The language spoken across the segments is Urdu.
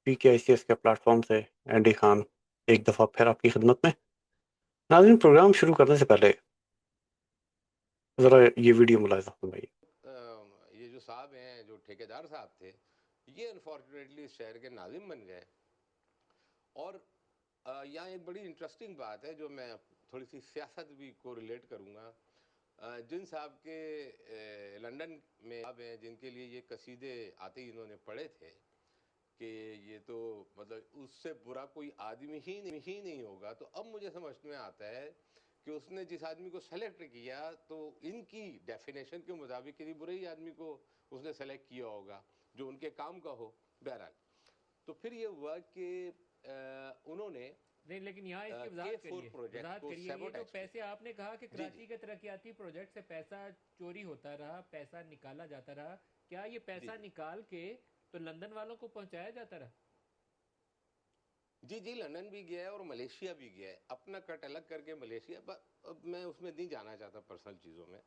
PKICS کے پلیٹ فارم سے اینڈی خان ایک دفعہ پھر آپ کی خدمت میں۔ ناظرین، پروگرام شروع کرنے سے پہلے ذرا یہ ویڈیو ملاحظہ فرمائیے۔ یہ جو صاحب ہیں، جو ٹھیکیدار صاحب تھے، یہ انفارچونیٹلی اس شہر کے ناظم بن گئے۔ اور یہاں ایک بڑی انٹرسٹنگ بات ہے جو میں تھوڑی سی سیاست بھی کو ریلیٹ کروں گا۔ جن صاحب کے لنڈن میں صاحب ہیں، جن کے لیے یہ قصیدے آتے ہی انہوں نے پڑھے تھے کہ یہ تو مطلب اس سے برا کوئی آدمی ہی نہیں ہوگا، تو اب مجھے سمجھ میں آتا ہے کہ اس نے جس آدمی کو سلیکٹ کیا تو ان کی ڈیفینیشن کے مطابق کسی برے ہی آدمی کو اس نے سلیکٹ کیا ہوگا جو ان کے کام کا ہو۔ بہرحال تو پھر یہ ہوا کہ انہوں نے نہیں، لیکن یہاں اس کی وضاحت کریے یہ جو پیسے آپ نے کہا کہ کراچی کے ترقیاتی پروجیکٹ سے پیسہ چوری ہوتا رہا، پیسہ نکالا جاتا رہا، کیا یہ پیسہ نکال کے تو لندن والوں کو پہنچایا جاتا رہا؟ جی لندن بھی گیا ہے اور ملیشیا بھی گیا ہے، اپنا کٹ الگ کر کے ملیشیا۔ میں اس میں نہیں جانا چاہتا پرسنل چیزوں میں۔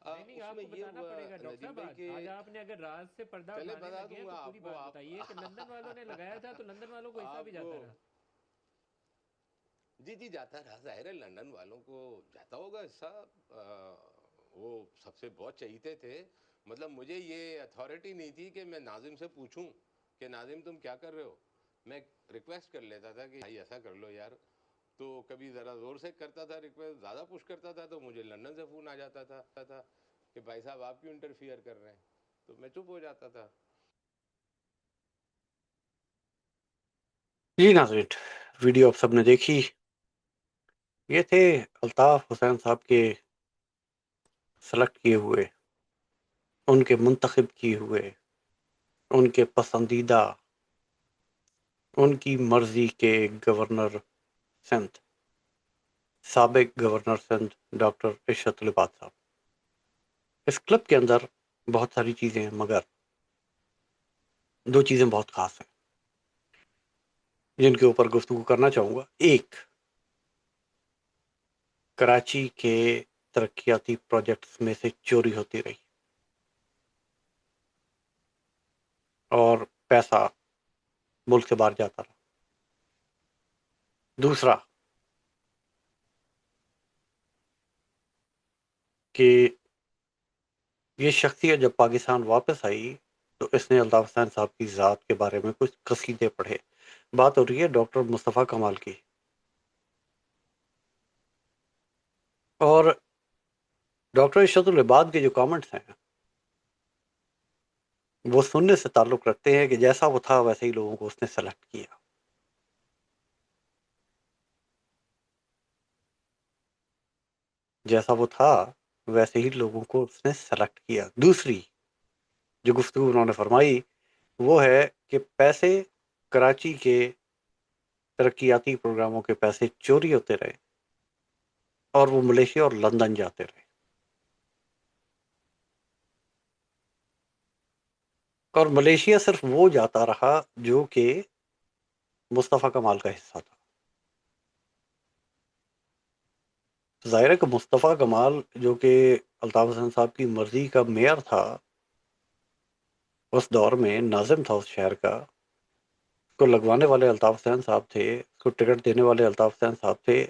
نہیں، آپ کو بتانا پڑے گا ڈاکٹر صاحب، آج آپ نے اگر راز سے پردہ اٹھانے لگے ہیں تو پوری بات بتائیے کہ لندن والوں نے لگایا تھا تو لندن والوں کو حصہ بھی جاتا رہا۔ جی جاتا رہا، ظاہر ہے لندن والوں کو جاتا ہوگا حصہ۔ وہ سب سے بہت چہیتے تھے۔ مطلب مجھے یہ اتھارٹی نہیں تھی کہ میں ناظم سے پوچھوں کہ ناظم تم کیا کر رہے ہو۔ میں ریکویسٹ کر لیتا تھا کہ بھائی ایسا کر لو یار، تو کبھی ذرا زور سے کرتا تھا ریکویسٹ، زیادہ پوش کرتا تھا تو مجھے لندن سے فون آ جاتا تھا کہ بھائی صاحب آپ کیوں انٹرفیئر کر رہے ہیں، تو میں چپ ہو جاتا تھا۔ جی ناظرین، ویڈیو آپ سب نے دیکھی۔ یہ تھے الطاف حسین صاحب کے سلیکٹ کیے ہوئے، ان کے منتخب کیے ہوئے، ان کے پسندیدہ، ان کی مرضی کے گورنر سندھ، سابق گورنر سندھ ڈاکٹر عشرت لباد صاحب۔ اس کلپ کے اندر بہت ساری چیزیں ہیں، مگر دو چیزیں بہت خاص ہیں جن کے اوپر گفتگو کرنا چاہوں گا۔ ایک، کراچی کے ترقیاتی پروجیکٹس میں سے چوری ہوتی رہی اور پیسہ ملک سے باہر جاتا رہا۔ دوسرا کہ یہ شخصیت جب پاکستان واپس آئی تو اس نے الطاف حسین صاحب کی ذات کے بارے میں کچھ قصیدے پڑھے۔ بات ہو رہی ہے ڈاکٹر مصطفیٰ کمال کی، اور ڈاکٹر عشرت العباد کے جو کامنٹس ہیں وہ سننے سے تعلق رکھتے ہیں کہ جیسا وہ تھا ویسے ہی لوگوں کو اس نے سلیکٹ کیا۔ جیسا وہ تھا ویسے ہی لوگوں کو اس نے سلیکٹ کیا۔ دوسری جو گفتگو انہوں نے فرمائی وہ ہے کہ پیسے کراچی کے ترقیاتی پروگراموں کے پیسے چوری ہوتے رہے اور وہ ملیشیا اور لندن جاتے رہے، اور ملیشیا صرف وہ جاتا رہا جو کہ مصطفیٰ کمال کا حصہ تھا۔ ظاہر ہے کہ مصطفیٰ کمال جو کہ الطاف حسین صاحب کی مرضی کا میئر تھا، اس دور میں ناظم تھا اس شہر کا، اس کو لگوانے والے الطاف حسین صاحب تھے، اس کو ٹکٹ دینے والے الطاف حسین صاحب تھے،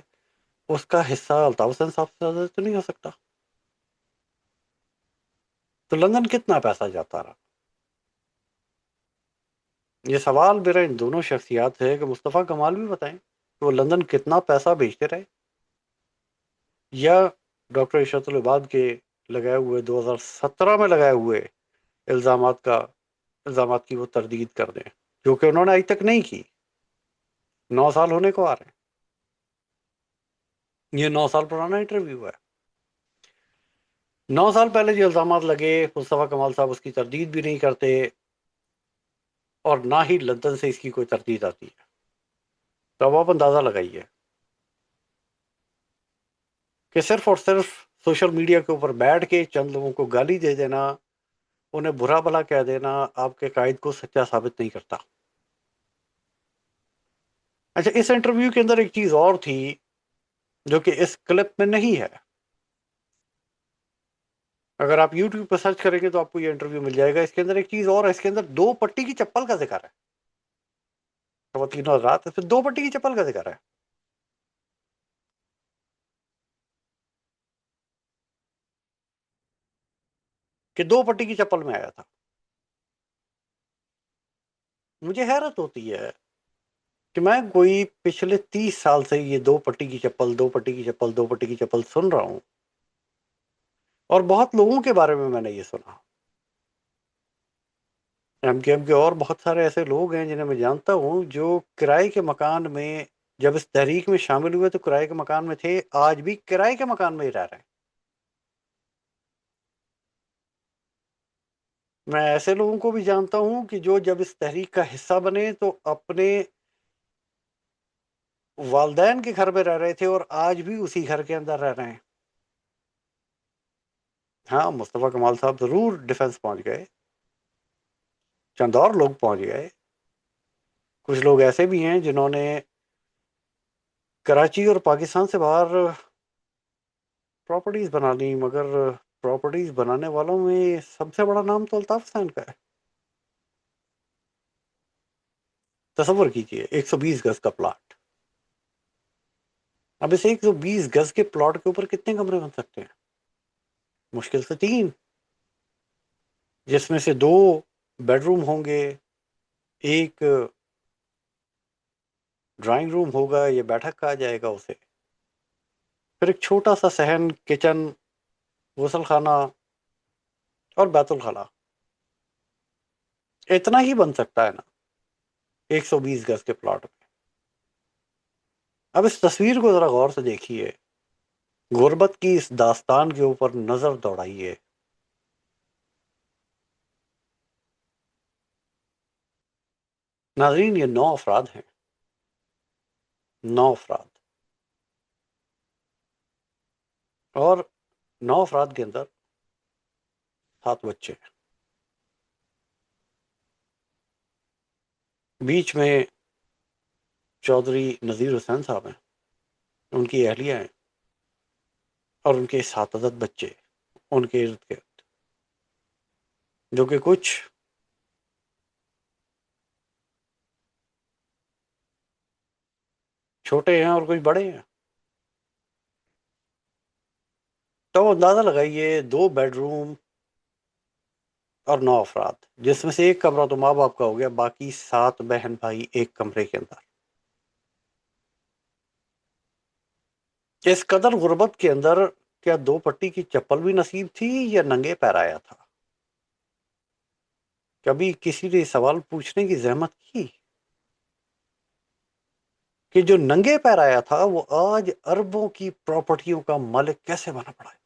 اس کا حصہ الطاف حسین صاحب سے زیادہ تو نہیں ہو سکتا۔ تو لندن کتنا پیسہ جاتا رہا؟ یہ سوال میرا ان دونوں شخصیات ہے کہ مصطفیٰ کمال بھی بتائیں کہ وہ لندن کتنا پیسہ بھیجتے رہے، یا ڈاکٹر عشرت العباد کے لگائے ہوئے 2017 میں لگائے ہوئے الزامات کی وہ تردید کر دیں، جو کہ انہوں نے ابھی تک نہیں کی۔ 9 سال ہونے کو آ رہے ہیں، یہ 9 سال پرانا انٹرویو ہے۔ 9 سال پہلے جو الزامات لگے، مصطفیٰ کمال صاحب اس کی تردید بھی نہیں کرتے، اور نہ ہی لندن سے اس کی کوئی تردید آتی ہے۔ تو اب آپ اندازہ لگائیے کہ صرف اور صرف سوشل میڈیا کے اوپر بیٹھ کے چند لوگوں کو گالی دے دینا، انہیں برا بھلا کہہ دینا، آپ کے قائد کو سچا ثابت نہیں کرتا۔ اچھا، اس انٹرویو کے اندر ایک چیز اور تھی جو کہ اس کلپ میں نہیں ہے۔ اگر آپ یوٹیوب پہ سرچ کریں گے تو آپ کو یہ انٹرویو مل جائے گا۔ اس کے اندر ایک چیز اور ہے، اس کے اندر 2 پٹی کی چپل کا ذکر ہے۔ وہ تینوں حضرات، پھر 2 پٹی کی چپل کا ذکر ہے. کہ 2 پٹی کی چپل میں آیا تھا. مجھے حیرت ہوتی ہے کہ میں کوئی پچھلے 30 سال سے یہ 2 پٹی کی چپل 2 پٹی کی چپل 2 پٹی کی چپل سن رہا ہوں، اور بہت لوگوں کے بارے میں نے یہ سنا. ایم کے اور بہت سارے ایسے لوگ ہیں جنہیں میں جانتا ہوں جو کرائے کے مکان میں جب اس تحریک میں شامل ہوئے تو کرائے کے مکان میں تھے، آج بھی کرائے کے مکان میں ہی رہ رہے ہیں. میں ایسے لوگوں کو بھی جانتا ہوں کہ جو جب اس تحریک کا حصہ بنے تو اپنے والدین کے گھر میں رہ رہے تھے اور آج بھی اسی گھر کے اندر رہ رہے ہیں. ہاں، مصطفیٰ کمال صاحب ضرور ڈیفنس پہنچ گئے، چند اور لوگ پہنچ گئے. کچھ لوگ ایسے بھی ہیں جنہوں نے کراچی اور پاکستان سے باہر پراپرٹیز بنا لی، مگر پراپرٹیز بنانے والوں میں سب سے بڑا نام تو الطاف حسین کا ہے. تصور کیجئے 120 گز کا پلاٹ. اب اس 120 گز کے پلاٹ کے اوپر کتنے کمرے بن سکتے ہیں؟ مشکل سے 3، جس میں سے 2 بیڈ روم ہوں گے، ایک ڈرائنگ روم ہوگا، یہ بیٹھک کہا جائے گا اسے، پھر ایک چھوٹا سا صحن، کچن، غسل خانہ اور بیت الخلاء. اتنا ہی بن سکتا ہے نا 120 گز کے پلاٹ میں. اب اس تصویر کو ذرا غور سے دیکھیے، غربت کی اس داستان کے اوپر نظر دوڑائیے. ناظرین، یہ 9 افراد ہیں، 9 افراد، اور 9 افراد کے اندر 7 بچے ہیں. بیچ میں چودھری نذیر حسین صاحب ہیں، ان کی اہلیہ ہیں، اور ان کے 7 عدد بچے ان کے ارد گرد، جو کہ کچھ چھوٹے ہیں اور کچھ بڑے ہیں. تو اندازہ لگائیے 2 بیڈ روم اور 9 افراد، جس میں سے ایک کمرہ تو ماں باپ کا ہو گیا، باقی 7 بہن بھائی ایک کمرے کے اندر. اس قدر غربت کے اندر کیا 2 پٹی کی چپل بھی نصیب تھی یا ننگے پیر آیا تھا؟ کبھی کسی نے سوال پوچھنے کی زحمت کی کہ جو ننگے پیر آیا تھا وہ آج اربوں کی پراپرٹیوں کا مالک کیسے بنا پڑا ہے؟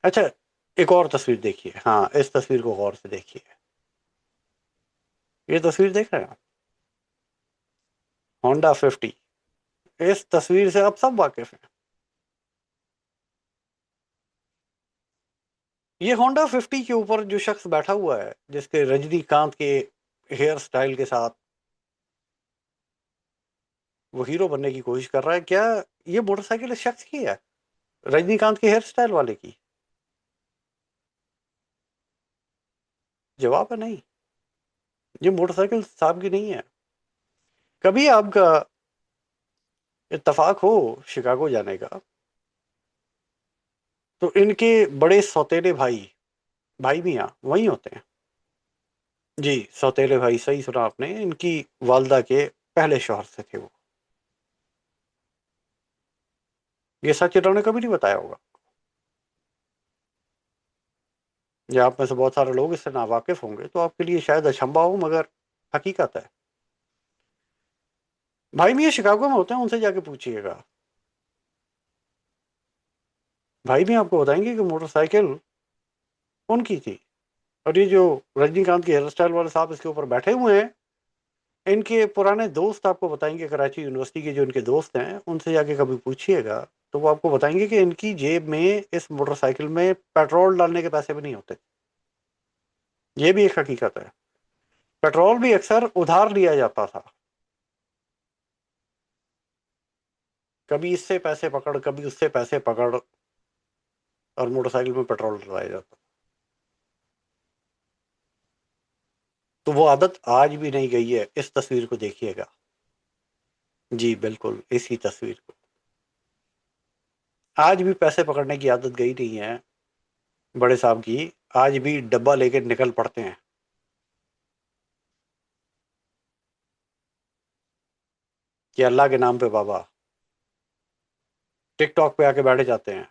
اچھا، ایک اور تصویر دیکھیے. ہاں، اس تصویر کو غور سے دیکھیے. یہ تصویر دیکھ رہے ہیں آپ؟ ہونڈا 50. اس تصویر سے آپ سب واقف ہیں. یہ ہونڈا 50 کے اوپر جو شخص بیٹھا ہوا ہے، جس کے رجنی کانت کے ہیئر سٹائل کے ساتھ وہ ہیرو بننے کی کوشش کر رہا ہے، کیا یہ موٹر سائیکل اس شخص کی ہے؟ رجنی کانت کے ہیئر سٹائل والے کی؟ جواب ہے نہیں، یہ موٹر سائیکل صاحب کی نہیں ہے. کبھی آپ کا اتفاق ہو شکاگو جانے کا تو ان کے بڑے سوتیلے بھائی میاں وہیں ہوتے ہیں. جی، سوتیلے بھائی، صحیح سنا آپ نے. ان کی والدہ کے پہلے شوہر سے تھے وہ. یہ سچ انہوں نے کبھی نہیں بتایا ہوگا، یا آپ میں سے بہت سارے لوگ اس سے ناواقف ہوں گے تو آپ کے لیے شاید اشمبا ہو، مگر حقیقت ہے. بھائی میاں شکاگو میں ہوتے ہیں، ان سے جا کے پوچھیے گا. بھائی میاں آپ کو بتائیں گے کہ موٹر سائیکل ان کی تھی. اور یہ جو رجنی کانت کے ہیئر سٹائل والے صاحب اس کے اوپر بیٹھے ہوئے ہیں، ان کے پرانے دوست آپ کو بتائیں گے، کراچی یونیورسٹی کے جو ان کے دوست ہیں، ان سے جا کے کبھی پوچھیے گا تو وہ آپ کو بتائیں گے کہ ان کی جیب میں اس موٹر سائیکل میں پیٹرول ڈالنے کے پیسے بھی نہیں ہوتے. یہ بھی ایک حقیقت ہے. پیٹرول بھی اکثر ادھار لیا جاتا تھا، کبھی اس سے پیسے پکڑ، کبھی اس سے پیسے پکڑ، اور موٹر سائیکل میں پیٹرول ڈلایا جاتا. تو وہ عادت آج بھی نہیں گئی ہے. اس تصویر کو دیکھیے گا. جی بالکل اسی تصویر کو. آج بھی پیسے پکڑنے کی عادت گئی نہیں ہے بڑے صاحب کی. آج بھی ڈبہ لے کے نکل پڑتے ہیں کہ اللہ کے نام پہ بابا. ٹک ٹاک پہ آ کے بیٹھے جاتے ہیں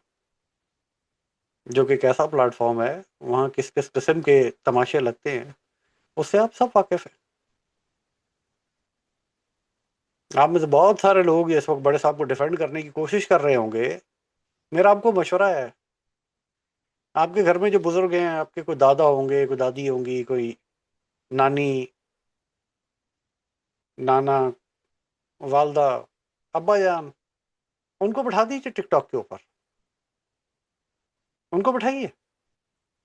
جو کہ کیسا پلیٹ فارم ہے, وہاں کس کس قسم کے تماشے لگتے ہیں اس سے آپ سب واقف ہیں. آپ میں سے بہت سارے لوگ اس وقت بڑے صاحب کو ڈیفینڈ کرنے کی کوشش کر رہے ہوں گے. میرا آپ کو مشورہ ہے, آپ کے گھر میں جو بزرگ ہیں, آپ کے کوئی دادا ہوں گے, کوئی دادی ہوں گی, کوئی نانی, نانا, والدہ, ابا جان, ان کو بٹھا دیجیے ٹک ٹاک کے اوپر. ان کو بٹھائیے.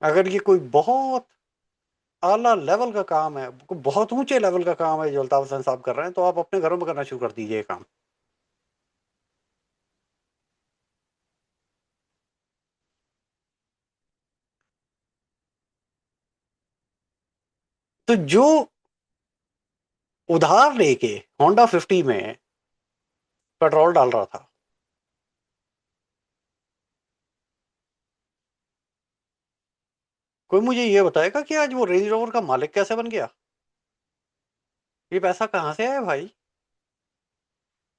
اگر یہ کوئی بہت اعلیٰ لیول کا کام ہے, بہت اونچے لیول کا کام ہے جو الطاف حسین صاحب کر رہے ہیں, تو آپ اپنے گھروں میں کرنا شروع کر دیجیے یہ کام. تو جو ادھار لے کے ہونڈا 50 میں پیٹرول ڈال رہا تھا, کوئی مجھے یہ بتائے گا کہ آج وہ رینج روور کا مالک کیسے بن گیا؟ یہ پیسہ کہاں سے آیا بھائی؟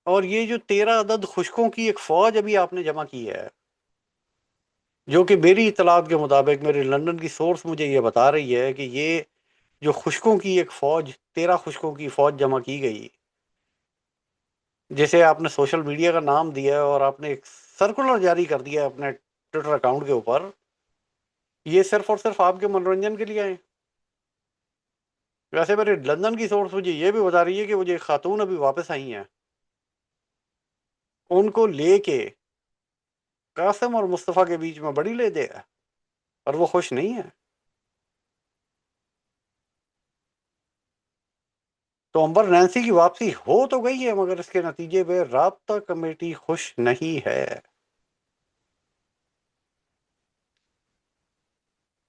اور یہ جو 13 عدد خشکوں کی ایک فوج ابھی آپ نے جمع کی ہے, جو کہ میری اطلاعات کے مطابق میری لندن کی سورس مجھے یہ بتا رہی ہے کہ یہ جو خشکوں کی ایک فوج, 13 خشکوں کی فوج جمع کی گئی, جسے آپ نے سوشل میڈیا کا نام دیا اور آپ نے ایک سرکولر جاری کر دیا اپنے ٹویٹر اکاؤنٹ کے اوپر, یہ صرف اور صرف آپ کے منورنجن کے لیے آئے. ویسے میری لندن کی سورس مجھے یہ بھی بتا رہی ہے کہ وہ جو ایک خاتون ابھی واپس آئی ہیں, ان کو لے کے قاسم اور مصطفیٰ کے بیچ میں بڑی لے دے ہے, اور وہ خوش نہیں ہے. تو امبر نینسی کی واپسی ہو تو گئی ہے, مگر اس کے نتیجے پہ رابطہ کمیٹی خوش نہیں ہے.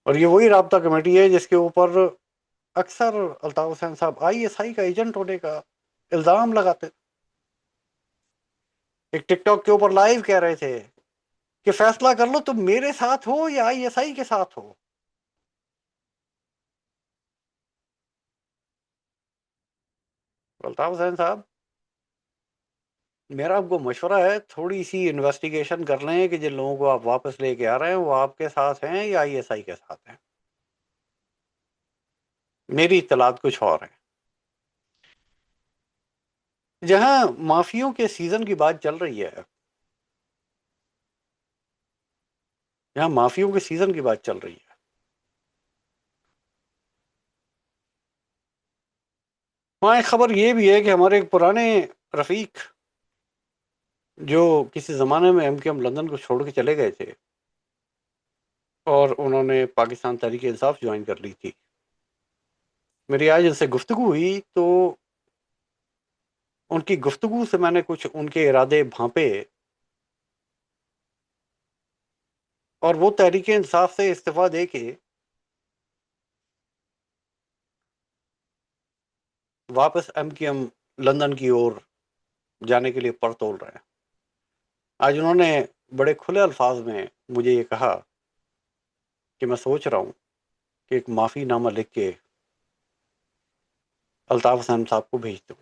اور یہ وہی رابطہ کمیٹی ہے جس کے اوپر اکثر الطاف حسین صاحب ISI کا ایجنٹ ہونے کا الزام لگاتے. ایک ٹک ٹاک کے اوپر لائیو کہہ رہے تھے کہ فیصلہ کر لو تم میرے ساتھ ہو یا ISI کے ساتھ ہو. الطاف حسین صاحب, میرا آپ کو مشورہ ہے, تھوڑی سی انویسٹیگیشن کر لیں کہ جن لوگوں کو آپ واپس لے کے آ رہے ہیں وہ آپ کے ساتھ ہیں یا ISI کے ساتھ ہیں. میری اطلاعات کچھ اور ہیں. جہاں مافیوں کے سیزن کی بات چل رہی ہے, جہاں مافیوں کے سیزن کی بات چل رہی ہے, وہاں ایک خبر یہ بھی ہے کہ ہمارے ایک پرانے رفیق جو کسی زمانے میں MKM لندن کو چھوڑ کے چلے گئے تھے اور انہوں نے پاکستان تحریک انصاف جوائن کر لی تھی, میری آج ان سے گفتگو ہوئی تو ان کی گفتگو سے میں نے کچھ ان کے ارادے بھانپے, اور وہ تحریک انصاف سے استعفیٰ دے کے واپس MKM لندن کی اور جانے کے لیے پر تول رہے ہیں. آج انہوں نے بڑے کھلے الفاظ میں مجھے یہ کہا کہ میں سوچ رہا ہوں کہ ایک معافی نامہ لکھ کے الطاف حسین صاحب کو بھیج دوں.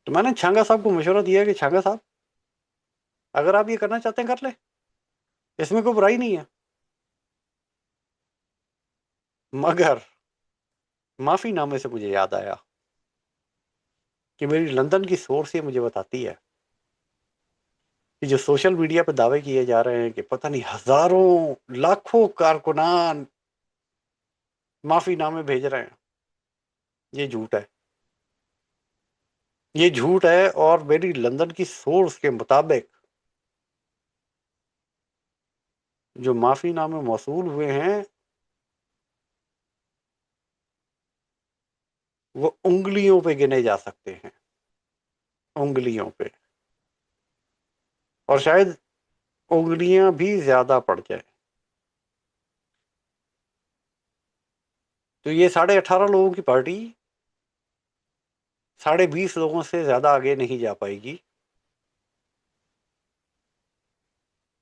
تو میں نے چھانگا صاحب کو مشورہ دیا کہ چھانگا صاحب, اگر آپ یہ کرنا چاہتے ہیں کر لیں, اس میں کوئی برائی نہیں ہے, مگر معافی نامے سے مجھے یاد آیا کہ میری لندن کی سورس یہ مجھے بتاتی ہے کہ جو سوشل میڈیا پہ دعوے کیے جا رہے ہیں کہ پتہ نہیں ہزاروں لاکھوں کارکنان معافی نامے بھیج رہے ہیں, یہ جھوٹ ہے. یہ جھوٹ ہے, اور میری لندن کی سورس کے مطابق جو معافی نامے موصول ہوئے ہیں وہ انگلیوں پہ گنے جا سکتے ہیں, انگلیوں پہ, اور شاید انگلیاں بھی زیادہ پڑ جائیں. تو یہ 18.5 لوگوں کی پارٹی 20.5 لوگوں سے زیادہ آگے نہیں جا پائے گی.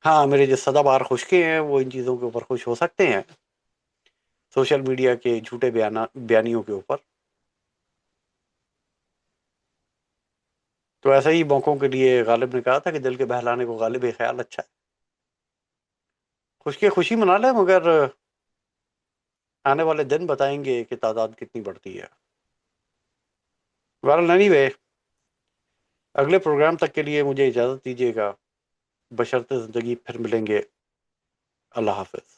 ہاں میرے جو سدا بار خشکے ہیں وہ ان چیزوں کے اوپر خوش ہو سکتے ہیں، سوشل میڈیا کے جھوٹے بیانیوں کے اوپر. تو ایسا ہی موقعوں کے لیے غالب نے کہا تھا کہ دل کے بہلانے کو غالب ہی خیال اچھا ہے. خشکی خوشی منا لیں، مگر آنے والے دن بتائیں گے کہ تعداد کتنی بڑھتی ہے. ویل اینی وے، اگلے پروگرام تک کے لیے مجھے اجازت دیجیے گا، بشرط زندگی پھر ملیں گے. اللہ حافظ.